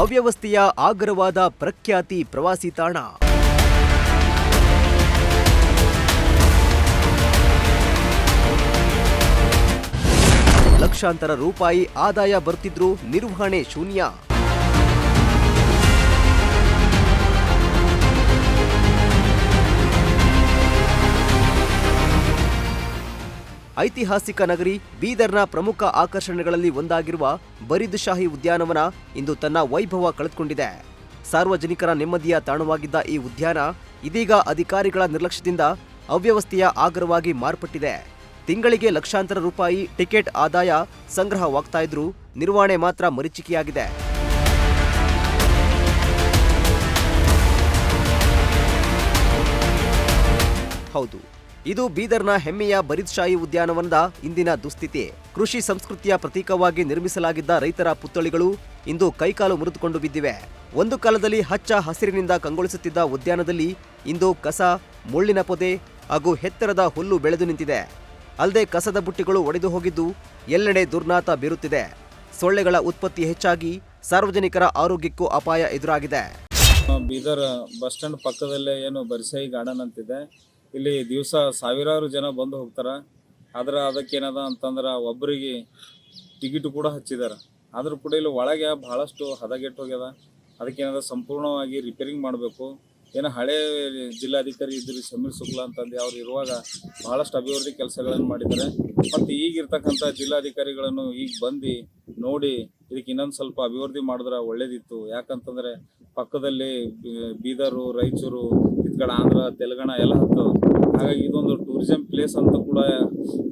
ಅವ್ಯವಸ್ಥೆಯ ಆಗರವಾದ ಪ್ರಖ್ಯಾತಿ ಪ್ರವಾಸಿ ತಾಣ. ಲಕ್ಷಾಂತರ ರೂಪಾಯಿ ಆದಾಯ ಬರ್ತಿದ್ರೂ ನಿರ್ವಹಣೆ ಶೂನ್ಯ. ಐತಿಹಾಸಿಕ ನಗರಿ ಬೀದರ್ನ ಪ್ರಮುಖ ಆಕರ್ಷಣೆಗಳಲ್ಲಿ ಒಂದಾಗಿರುವ ಬರಿದ್ಶಾಹಿ ಉದ್ಯಾನವನ ಇಂದು ತನ್ನ ವೈಭವ ಕಳೆದುಕೊಂಡಿದೆ. ಸಾರ್ವಜನಿಕರ ನೆಮ್ಮದಿಯ ತಾಣವಾಗಿದ್ದ ಈ ಉದ್ಯಾನ ಇದೀಗ ಅಧಿಕಾರಿಗಳ ನಿರ್ಲಕ್ಷ್ಯದಿಂದ ಅವ್ಯವಸ್ಥೆಯ ಆಗರವಾಗಿ ಮಾರ್ಪಟ್ಟಿದೆ. ತಿಂಗಳಿಗೆ ಲಕ್ಷಾಂತರ ರೂಪಾಯಿ ಟಿಕೆಟ್ ಆದಾಯ ಸಂಗ್ರಹವಾಗ್ತಾ ಇದ್ರೂ ನಿರ್ವಹಣೆ ಮಾತ್ರ ಮರೀಚಿಕೆಯಾಗಿದೆ. ಹೌದು, ಇದು ಬೀದರ್ನ ಹೆಮ್ಮೆಯ ಬರಿದ್ಶಾಹಿ ಉದ್ಯಾನವನದ ಇಂದಿನ ದುಸ್ಥಿತಿ. ಕೃಷಿ ಸಂಸ್ಕೃತಿಯ ಪ್ರತೀಕವಾಗಿ ನಿರ್ಮಿಸಲಾಗಿದ್ದ ರೈತರ ಪುತ್ಥಳಿಗಳು ಇಂದು ಕೈಕಾಲು ಮುರಿದುಕೊಂಡು ಬಿದ್ದಿವೆ. ಒಂದು ಕಾಲದಲ್ಲಿ ಹಚ್ಚ ಹಸಿರಿನಿಂದ ಕಂಗೊಳಿಸುತ್ತಿದ್ದ ಉದ್ಯಾನದಲ್ಲಿ ಇಂದು ಕಸ, ಮುಳ್ಳಿನ ಪೊದೆ ಹಾಗೂ ಎತ್ತರದ ಹುಲ್ಲು ಬೆಳೆದು ನಿಂತಿದೆ. ಅಲ್ಲದೆ ಕಸದ ಬುಟ್ಟಿಗಳು ಒಡೆದು ಹೋಗಿದ್ದು ಎಲ್ಲೆಡೆ ದುರ್ನಾತ ಬೀರುತ್ತಿದೆ. ಸೊಳ್ಳೆಗಳ ಉತ್ಪತ್ತಿ ಹೆಚ್ಚಾಗಿ ಸಾರ್ವಜನಿಕರ ಆರೋಗ್ಯಕ್ಕೂ ಅಪಾಯ ಎದುರಾಗಿದೆ. ಬೀದರ್ ಬಸ್ ಸ್ಟ್ಯಾಂಡ್ ಪಕ್ಕದಲ್ಲೇ ಏನು ಬರಿದ್ಶಾಹಿ ಗಾರ್ಡನ್ ಅಂತಿದೆ. ಇಲ್ಲಿ ದಿವಸ ಸಾವಿರಾರು ಜನ ಬಂದು ಹೋಗ್ತಾರೆ. ಆದ್ರೆ ಅದಕ್ಕೇನದ ಅಂತಂದ್ರೆ ಒಬ್ಬರಿಗೆ ಟಿಕೆಟ್ ಕೂಡ ಹಚ್ಚಿದ್ದಾರೆ. ಆದರೂ ಕೂಡ ಇಲ್ಲಿ ಒಳಗೆ ಭಾಳಷ್ಟು ಹದಗೆಟ್ಟು ಹೋಗ್ಯದ. ಅದಕ್ಕೇನದ ಸಂಪೂರ್ಣವಾಗಿ ರಿಪೇರಿಂಗ್ ಮಾಡಬೇಕು. ಏನೋ ಹಳೆ ಜಿಲ್ಲಾಧಿಕಾರಿ ಇದ್ದರು ಸಮೀರ್ ಶುಕ್ಲಾ ಅಂತಂದು ಅವ್ರು ಇರುವಾಗ ಭಾಳಷ್ಟು ಅಭಿವೃದ್ಧಿ ಕೆಲಸಗಳನ್ನು ಮಾಡಿದ್ದಾರೆ. ಮತ್ತು ಈಗಿರ್ತಕ್ಕಂಥ ಜಿಲ್ಲಾಧಿಕಾರಿಗಳನ್ನು ಈಗ ಬಂದು ನೋಡಿ ಇದಕ್ಕೆ ಇನ್ನೊಂದು ಸ್ವಲ್ಪ ಅಭಿವೃದ್ಧಿ ಮಾಡಿದ್ರೆ ಒಳ್ಳೇದಿತ್ತು. ಯಾಕಂತಂದರೆ ಪಕ್ಕದಲ್ಲಿ ಬೀದರು, ರಾಯಚೂರು, ಇದ್ ಕಡೆ ಆಂಧ್ರ, ತೆಲಂಗಾಣ ಎಲ್ಲ ಹತ್ತು. ಹಾಗಾಗಿ ಇದೊಂದು ಟೂರಿಸಂ ಪ್ಲೇಸ್ ಅಂತ ಕೂಡ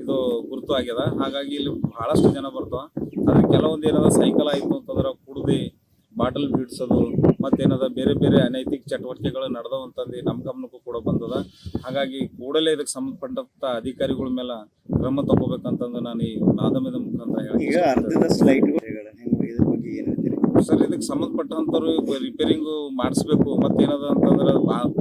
ಇದು ಗುರುತು ಆಗ್ಯದ. ಹಾಗಾಗಿ ಇಲ್ಲಿ ಭಾಳಷ್ಟು ಜನ ಬರ್ತಾವ. ಆದರೆ ಕೆಲವೊಂದು ಏನದ ಸೈಕಲ್ ಆಯಿತು ಅಂತಂದ್ರೆ ಕುಡ್ದು ಬಾಟಲ್ ಬಿಡಿಸೋದು ಮತ್ತೇನದ ಬೇರೆ ಬೇರೆ ಅನೈತಿಕ ಚಟುವಟಿಕೆಗಳು ನಡೆದವು ಅಂತಂದು ನಮ್ಮ ಗಮನಕ್ಕೂ ಕೂಡ ಬಂದದ. ಹಾಗಾಗಿ ಕೂಡಲೇ ಇದಕ್ಕೆ ಸಂಬಂಧಪಟ್ಟಂಥ ಅಧಿಕಾರಿಗಳ ಮೇಲೆ ಕ್ರಮ ತಗೋಬೇಕಂತಂದು ನಾನು ಈ ಮಾಧ್ಯಮದ ಮುಖಾಂತರ ಸರ್, ಇದಕ್ಕೆ ಸಂಬಂಧಪಟ್ಟಂಥವ್ರು ರಿಪೇರಿಂಗು ಮಾಡಿಸ್ಬೇಕು. ಮತ್ತೇನದ ಅಂತಂದ್ರೆ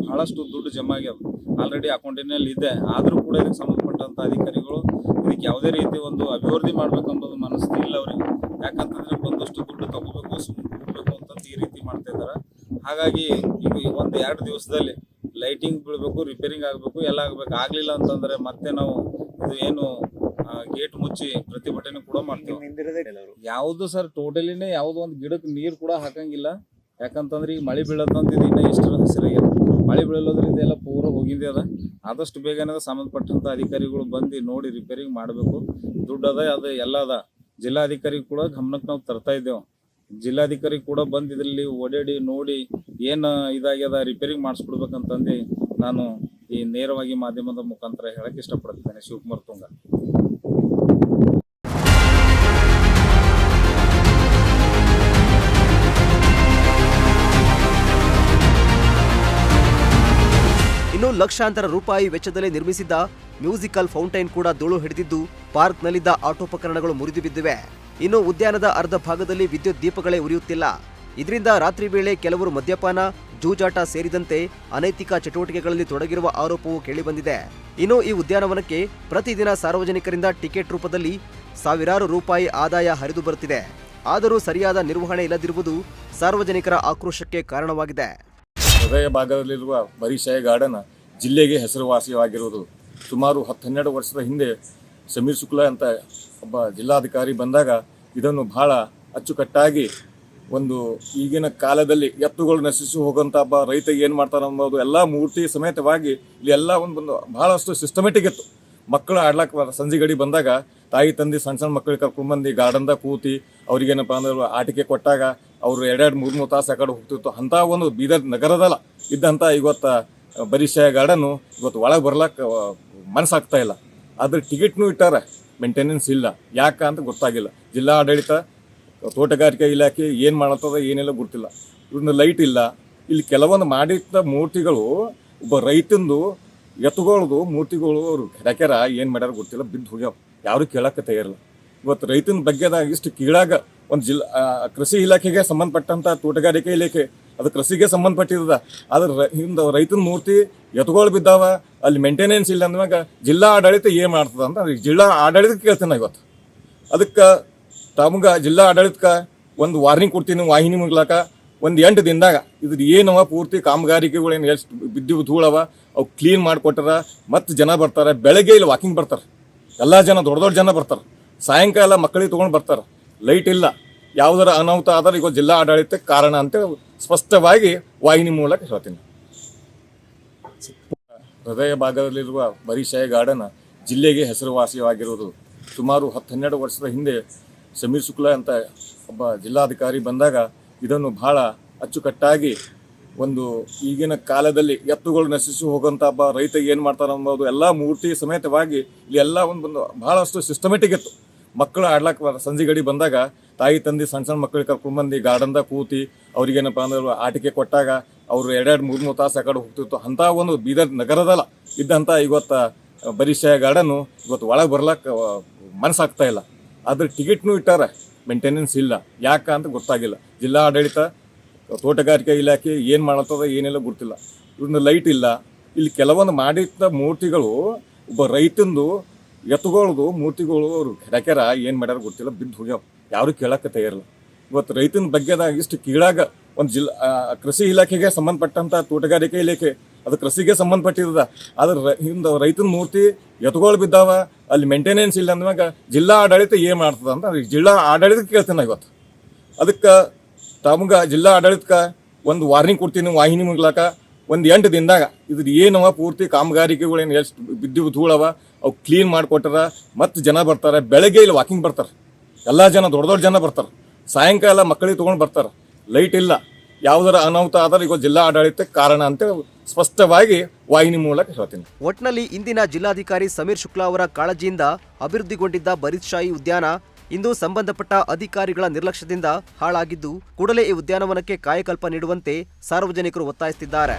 ಭಾಳಷ್ಟು ದುಡ್ಡು ಜಮಾ ಆಗ್ಯದ, ಆಲ್ರೆಡಿ ಅಕೌಂಟಿನಲ್ಲಿ ಇದೆ. ಆದರೂ ಕೂಡ ಇದಕ್ಕೆ ಸಂಬಂಧಪಟ್ಟಂಥ ಅಧಿಕಾರಿಗಳು ಇದಕ್ಕೆ ಯಾವುದೇ ರೀತಿ ಒಂದು ಅಭಿವೃದ್ಧಿ ಮಾಡ್ಬೇಕಂಬುದು ಮನಸ್ಥಿತಿ ಇಲ್ಲ ಅವ್ರಿಗೆ. ಯಾಕಂತಂದ್ರೆ ಒಂದಷ್ಟು ದುಡ್ಡು ತಗೋಬೇಕು, ಸುಮ್ಮನೆ ಕೊಡಬೇಕು ಅಂತಂದು ಈ ರೀತಿ ಮಾಡ್ತಾ ಇದ್ದಾರೆ. ಹಾಗಾಗಿ ಈಗ 1-2 ದಿವಸದಲ್ಲಿ ಲೈಟಿಂಗ್ ಬೀಳಬೇಕು, ರಿಪೇರಿಂಗ್ ಆಗಬೇಕು, ಎಲ್ಲ ಆಗಬೇಕು. ಆಗಲಿಲ್ಲ ಅಂತಂದರೆ ಮತ್ತೆ ನಾವು ಇದು ಏನು ಗೇಟ್ ಮುಚ್ಚಿ ಪ್ರತಿಭಟನೆ ಕೂಡ ಮಾಡ್ತೀವಿ. ಯಾವುದು ಸರ್ ಟೋಟಲಿನೇ ಯಾವುದೋ ಒಂದು ಗಿಡಕ್ಕೆ ನೀರು ಕೂಡ ಹಾಕಂಗಿಲ್ಲ. ಯಾಕಂತಂದ್ರೆ ಈಗ ಮಳೆ ಬೀಳತ್ತಂತಿದ್ದು ಇನ್ನೂ ಎಷ್ಟು ಹಸಿರಾಗ್ಯದ. ಮಳೆ ಬೀಳೋದ್ರಿಂದ ಎಲ್ಲ ಪೂರ ಹೋಗಿದ್ದೆ ಅದ. ಆದಷ್ಟು ಬೇಗನೆ ಸಂಬಂಧಪಟ್ಟಂಥ ಅಧಿಕಾರಿಗಳು ಬಂದು ನೋಡಿ ರಿಪೇರಿಂಗ್ ಮಾಡಬೇಕು. ದುಡ್ಡು ಅದ, ಅದು ಎಲ್ಲ ಅದ. ಜಿಲ್ಲಾಧಿಕಾರಿ ಕೂಡ ಗಮನಕ್ಕೆ ನಾವು ತರ್ತಾ ಇದ್ದೇವೆ. ಜಿಲ್ಲಾಧಿಕಾರಿ ಕೂಡ ಬಂದು ಇದರಲ್ಲಿ ಓಡಾಡಿ ನೋಡಿ ಏನು ಇದಾಗ್ಯದ ರಿಪೇರಿಂಗ್ ಮಾಡಿಸ್ಕೊಡ್ಬೇಕಂತಂದು ನಾನು ಈ ನೇರವಾಗಿ ಮಾಧ್ಯಮದ ಮುಖಾಂತರ ಹೇಳಕ್ಕೆ ಇಷ್ಟಪಡ್ತಿದ್ದೇನೆ. ಶಿವಕುಮಾರ್ ತುಂಗ. ಇನ್ನು ಲಕ್ಷಾಂತರ ರೂಪಾಯಿ ವೆಚ್ಚದಲ್ಲಿ ನಿರ್ಮಿಸಿದ್ದ ಮ್ಯೂಸಿಕಲ್ ಫೌಂಟೈನ್ ಕೂಡ ಧೂಳು ಹಿಡಿದಿದ್ದು ಪಾರ್ಕ್ನಲ್ಲಿದ್ದ ಆಟೋಪಕರಣಗಳು ಮುರಿದು ಬಿದ್ದಿವೆ. ಇನ್ನು ಉದ್ಯಾನದ ಅರ್ಧ ಭಾಗದಲ್ಲಿ ವಿದ್ಯುತ್ ದೀಪಗಳೇ ಉರಿಯುತ್ತಿಲ್ಲ. ಇದರಿಂದ ರಾತ್ರಿ ವೇಳೆ ಕೆಲವರು ಮದ್ಯಪಾನ, ಜೂಜಾಟ ಸೇರಿದಂತೆ ಅನೈತಿಕ ಚಟುವಟಿಕೆಗಳಲ್ಲಿ ತೊಡಗಿರುವ ಆರೋಪವೂ ಕೇಳಿಬಂದಿದೆ. ಇನ್ನು ಈ ಉದ್ಯಾನವನಕ್ಕೆ ಪ್ರತಿದಿನ ಸಾರ್ವಜನಿಕರಿಂದ ಟಿಕೆಟ್ ರೂಪದಲ್ಲಿ ಸಾವಿರಾರು ರೂಪಾಯಿ ಆದಾಯ ಹರಿದು ಬರುತ್ತಿದೆ. ಆದರೂ ಸರಿಯಾದ ನಿರ್ವಹಣೆ ಇಲ್ಲದಿರುವುದು ಸಾರ್ವಜನಿಕರ ಆಕ್ರೋಶಕ್ಕೆ ಕಾರಣವಾಗಿದೆ. ಹೃದಯ ಭಾಗದಲ್ಲಿರುವ ಬರಿದ್ಶಾಹಿ ಗಾರ್ಡನ್ ಜಿಲ್ಲೆಗೆ ಹೆಸರುವಾಸಿಯಾಗಿರುವುದು. ಸುಮಾರು 10-12 ವರ್ಷದ ಹಿಂದೆ ಸಮೀರ್ ಶುಕ್ಲಾ ಅಂತ ಒಬ್ಬ ಜಿಲ್ಲಾಧಿಕಾರಿ ಬಂದಾಗ ಇದನ್ನು ಬಹಳ ಅಚ್ಚುಕಟ್ಟಾಗಿ ಒಂದು ಈಗಿನ ಕಾಲದಲ್ಲಿ ಎತ್ತುಗಳು ನಶಿಸಿ ಹೋಗುವಂಥ ಒಬ್ಬ ರೈತ ಏನು ಮಾಡ್ತಾನೆ ಅನ್ನೋದು ಎಲ್ಲ ಮೂರ್ತಿ ಸಮೇತವಾಗಿ ಇಲ್ಲಿ ಎಲ್ಲ ಒಂದು ಬಹಳಷ್ಟು ಸಿಸ್ಟಮೆಟಿಕ್ ಇತ್ತು. ಮಕ್ಕಳು ಆಡ್ಲಾಕ ಸಂಜೆ ಗಡಿ ಬಂದಾಗ ತಾಯಿ ತಂದೆ ಸಣ್ಣ ಮಕ್ಕಳಿಗೆ ಕರ್ಕೊಂಡ್ಬಂದು ಗಾರ್ಡನ್ದಾಗ ಕೂತಿ ಅವ್ರಿಗೇನಪ್ಪ ಅಂದ್ರೆ ಆಟಿಕೆ ಕೊಟ್ಟಾಗ ಅವರು 2-3 ತಾಸು ಆ ಕಡೆ ಹೋಗ್ತಿತ್ತು. ಅಂಥ ಒಂದು ಬೀದರ್ ನಗರದಲ್ಲ ಇದ್ದಂಥ ಇವತ್ತು ಬರಿದ್ಶಾಹಿ ಗಾರ್ಡನ್ನು ಇವತ್ತು ಒಳಗೆ ಬರ್ಲಕ್ಕೆ ಮನಸ್ಸಾಗ್ತಾ ಇಲ್ಲ. ಅದ್ರ ಟಿಕೆಟ್ನೂ ಇಟ್ಟಾರ, ಮೇಂಟೆನೆನ್ಸ್ ಇಲ್ಲ. ಯಾಕೆ ಅಂತ ಗೊತ್ತಾಗಿಲ್ಲ. ಜಿಲ್ಲಾ ಆಡಳಿತ, ತೋಟಗಾರಿಕೆ ಇಲಾಖೆ ಏನು ಮಾಡತ್ತದ ಏನೆಲ್ಲ ಗೊತ್ತಿಲ್ಲ. ಇವ್ರನ್ನ ಲೈಟ್ ಇಲ್ಲ. ಇಲ್ಲಿ ಕೆಲವೊಂದು ಮಾಡಿದ ಮೂರ್ತಿಗಳು ಒಬ್ಬ ರೈತಂದು ಎತ್ತುಗಳದು ಮೂರ್ತಿಗಳು ಅವರು ಕೆಡಕ್ಯಾರ ಏನು ಮಾಡ್ಯಾರ ಗೊತ್ತಿಲ್ಲ, ಬಿದ್ದು ಹೋಗ್ಯಾವ. ಯಾರು ಕೇಳಕ್ಕೆ ತಯಾರಿಲ್ಲ. ಇವತ್ತು ರೈತನ ಬಗ್ಗೆದಾಗ ಇಷ್ಟು ಕೀಳಾಗ ಒಂದು ಕೃಷಿ ಇಲಾಖೆಗೆ ಸಂಬಂಧಪಟ್ಟಂಥ ತೋಟಗಾರಿಕೆ ಇಲಾಖೆ ಅದು ಕೃಷಿಗೆ ಸಂಬಂಧಪಟ್ಟಿರದ. ಆದ್ರೆ ಹಿಂದೆ ರೈತನ ಮೂರ್ತಿ ಎತ್ತುಗಳು ಬಿದ್ದಾವ, ಅಲ್ಲಿ ಮೇಂಟೆನೆನ್ಸ್ ಇಲ್ಲ ಅಂದಾಗ ಜಿಲ್ಲಾ ಆಡಳಿತ ಏನು ಮಾಡ್ತದ ಅಂತ ಜಿಲ್ಲಾ ಆಡಳಿತಕ್ಕೆ ಕೇಳ್ತೇನೆ ಇವತ್ತು. ಅದಕ್ಕೆ ತಮ್ಗೆ ಜಿಲ್ಲಾ ಆಡಳಿತಕ್ಕೆ ಒಂದು ವಾರ್ನಿಂಗ್ ಕೊಡ್ತೀನಿ ವಾಹಿನಿ ಮೂಲಕ. ಒಂದು 8 ದಿನದಾಗ ಇದ್ರ ಏನವ ಪೂರ್ತಿ ಕಾಮಗಾರಿಕೆಗಳೇನು ಎಷ್ಟು ಬಿದ್ದು ಧೂಳವ ಅವು ಕ್ಲೀನ್ ಮಾಡಿಕೊಟ್ಟಾರ. ಮತ್ತು ಜನ ಬರ್ತಾರೆ, ಬೆಳಗ್ಗೆ ಇಲ್ಲಿ ವಾಕಿಂಗ್ ಬರ್ತಾರೆ, ಎಲ್ಲ ಜನ ದೊಡ್ಡ ಜನ ಬರ್ತಾರೆ, ಸಾಯಂಕಾಲ ಮಕ್ಕಳಿಗೆ ತೊಗೊಂಡು ಬರ್ತಾರೆ. ಲೈಟ್ ಇಲ್ಲ, ಯಾವುದರ ಅನಾಹುತ ಆದ್ರೆ ಈಗ ಜಿಲ್ಲಾ ಆಡಳಿತಕ್ಕೆ ಕಾರಣ ಅಂತ ಸ್ಪಷ್ಟವಾಗಿ ವಾಹಿನಿ ಮೂಲಕ ಹೇಳ್ತೀನಿ. ಹೃದಯ ಭಾಗದಲ್ಲಿರುವ ಬರಿಶಾಯಿ ಗಾರ್ಡನ್ ಜಿಲ್ಲೆಗೆ ಹೆಸರುವಾಸಿಯಾಗಿರುವುದು. ಸುಮಾರು 10-12 ವರ್ಷದ ಹಿಂದೆ ಸಮೀರ್ ಶುಕ್ಲಾ ಅಂತ ಒಬ್ಬ ಜಿಲ್ಲಾಧಿಕಾರಿ ಬಂದಾಗ ಇದನ್ನು ಬಹಳ ಅಚ್ಚುಕಟ್ಟಾಗಿ ಒಂದು ಈಗಿನ ಕಾಲದಲ್ಲಿ ಎತ್ತುಗಳು ನಶಿಸಿ ಹೋಗುವಂಥ ಒಬ್ಬ ರೈತ ಏನು ಮಾಡ್ತಾರೆ ಅನ್ನೋದು ಎಲ್ಲ ಮೂರ್ತಿ ಸಮೇತವಾಗಿ ಇಲ್ಲಿ ಎಲ್ಲ ಒಂದು ಬಹಳಷ್ಟು ಸಿಸ್ಟಮೆಟಿಕ್ ಇತ್ತು. ಮಕ್ಕಳು ಆಡ್ಲಾಕ ಸಂಜೆ ಗಡಿ ಬಂದಾಗ ತಾಯಿ ತಂದೆ ಸಣ್ಣ ಮಕ್ಕಳಿಗೆ ಕರ್ಕೊಂಡ್ಬಂದು ಗಾರ್ಡನ್ದಾಗ ಕೂತಿ ಅವ್ರಿಗೇನಪ್ಪ ಅಂದ್ರೆ ಆಟಿಕೆ ಕೊಟ್ಟಾಗ ಅವರು 2-3 ತಾಸು ಆ ಕಡೆ ಹೋಗ್ತಿತ್ತು. ಅಂಥ ಒಂದು ಬೀದರ್ ನಗರದಲ್ಲ ಇದ್ದಂಥ ಇವತ್ತು ಬರಿಶಾಯಿ ಗಾರ್ಡನ್ನು ಇವತ್ತು ಒಳಗೆ ಬರ್ಲಕ್ಕೆ ಮನಸ್ಸಾಗ್ತಾ ಇಲ್ಲ. ಅದ್ರ ಟಿಕೆಟ್ನೂ ಇಟ್ಟಾರೆ, ಮೇಂಟೆನೆನ್ಸ್ ಇಲ್ಲ. ಯಾಕೆ ಅಂತ ಗೊತ್ತಾಗಿಲ್ಲ. ಜಿಲ್ಲಾ ಆಡಳಿತ, ತೋಟಗಾರಿಕೆ ಇಲಾಖೆ ಏನು ಮಾಡತ್ತದ ಏನೆಲ್ಲ ಗೊತ್ತಿಲ್ಲ. ಇವ್ರನ್ನ ಲೈಟ್ ಇಲ್ಲ. ಇಲ್ಲಿ ಕೆಲವೊಂದು ಮಾಡಿದ ಮೂರ್ತಿಗಳು ಒಬ್ಬ ರೈತಂದು ಎತ್ತುಗಳದು ಮೂರ್ತಿಗಳು ಅವರು ಕೆರ ಏನು ಮಾಡ್ಯಾರ ಗೊತ್ತಿಲ್ಲ, ಬಿದ್ದು ಹೋಗ್ಯಾವ. ಯಾರು ಕೇಳಕ್ಕೆ ತಯಾರಿಲ್ಲ. ಇವತ್ತು ರೈತನ ಬಗ್ಗೆದಾಗ ಇಷ್ಟು ಕೀಳಾಗ ಒಂದು ಕೃಷಿ ಇಲಾಖೆಗೆ ಸಂಬಂಧಪಟ್ಟಂಥ ತೋಟಗಾರಿಕೆ ಇಲಾಖೆ ಅದು ಕೃಷಿಗೆ ಸಂಬಂಧಪಟ್ಟಿರದ. ಆದ್ರೆ ಹಿಂದೆ ರೈತನ ಮೂರ್ತಿ ಎತ್ತುಗಳು ಬಿದ್ದಾವ, ಅಲ್ಲಿ ಮೇಂಟೆನೆನ್ಸ್ ಇಲ್ಲ ಅಂದಾಗ ಜಿಲ್ಲಾ ಆಡಳಿತ ಏನು ಮಾಡ್ತದ ಅಂತ ಜಿಲ್ಲಾ ಆಡಳಿತಕ್ಕೆ ಕೇಳ್ತೀನಿ ನಾ ಇವತ್ತು. ಅದಕ್ಕೆ ತಮಗೆ ಜಿಲ್ಲಾ ಆಡಳಿತಕ್ಕೆ ಒಂದು ವಾರ್ನಿಂಗ್ ಕೊಡ್ತೀನಿ ವಾಹಿನಿ ಮೂಲಕ. ಒಂದು 8 ದಿನದಾಗ ಇದ್ರ ಏನವ ಪೂರ್ತಿ ಕಾಮಗಾರಿಕೆಗಳೇನು ಎಷ್ಟು ಬಿದ್ದು ಧೂಳವ ಅವು ಕ್ಲೀನ್ ಮಾಡಿಕೊಟ್ಟಾರ. ಮತ್ತು ಜನ ಬರ್ತಾರೆ, ಬೆಳಗ್ಗೆ ಇಲ್ಲಿ ವಾಕಿಂಗ್ ಬರ್ತಾರೆ, ಎಲ್ಲ ಜನ ದೊಡ್ಡ ಜನ ಬರ್ತಾರೆ, ಸಾಯಂಕಾಲ ಮಕ್ಕಳಿಗೆ ತೊಗೊಂಡು ಬರ್ತಾರೆ. ಲೈಟ್ ಇಲ್ಲ, ಯಾವುದರ ಅನಾಹುತ ಆದ್ರೆ ಈಗ ಜಿಲ್ಲಾ ಆಡಳಿತಕ್ಕೆ ಕಾರಣ ಅಂತ ಸ್ಪಷ್ಟವಾಗಿ ವಾಹಿನಿ ಮೂಲಕ ಹೇಳ್ತೀನಿ. ಒಟ್ನಲ್ಲಿ ಇಂದಿನ ಜಿಲ್ಲಾಧಿಕಾರಿ ಸಮೀರ್ ಶುಕ್ಲಾ ಅವರ ಕಾಳಜಿಯಿಂದ ಅಭಿವೃದ್ಧಿಗೊಂಡಿದ್ದ ಬರಿಶಾಯಿ ಉದ್ಯಾನ ಇಂದು ಸಂಬಂಧಪಟ್ಟ ಅಧಿಕಾರಿಗಳ ನಿರ್ಲಕ್ಷ್ಯದಿಂದ ಹಾಳಾಗಿದ್ದು, ಕೂಡಲೇ ಈ ಉದ್ಯಾನವನಕ್ಕೆ ಕಾಯಕಲ್ಪ ನೀಡುವಂತೆ ಸಾರ್ವಜನಿಕರು ಒತ್ತಾಯಿಸುತ್ತಿದ್ದಾರೆ.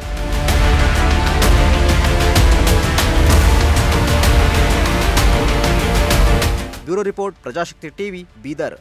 Bureau report, Prajashakti TV, Bidar.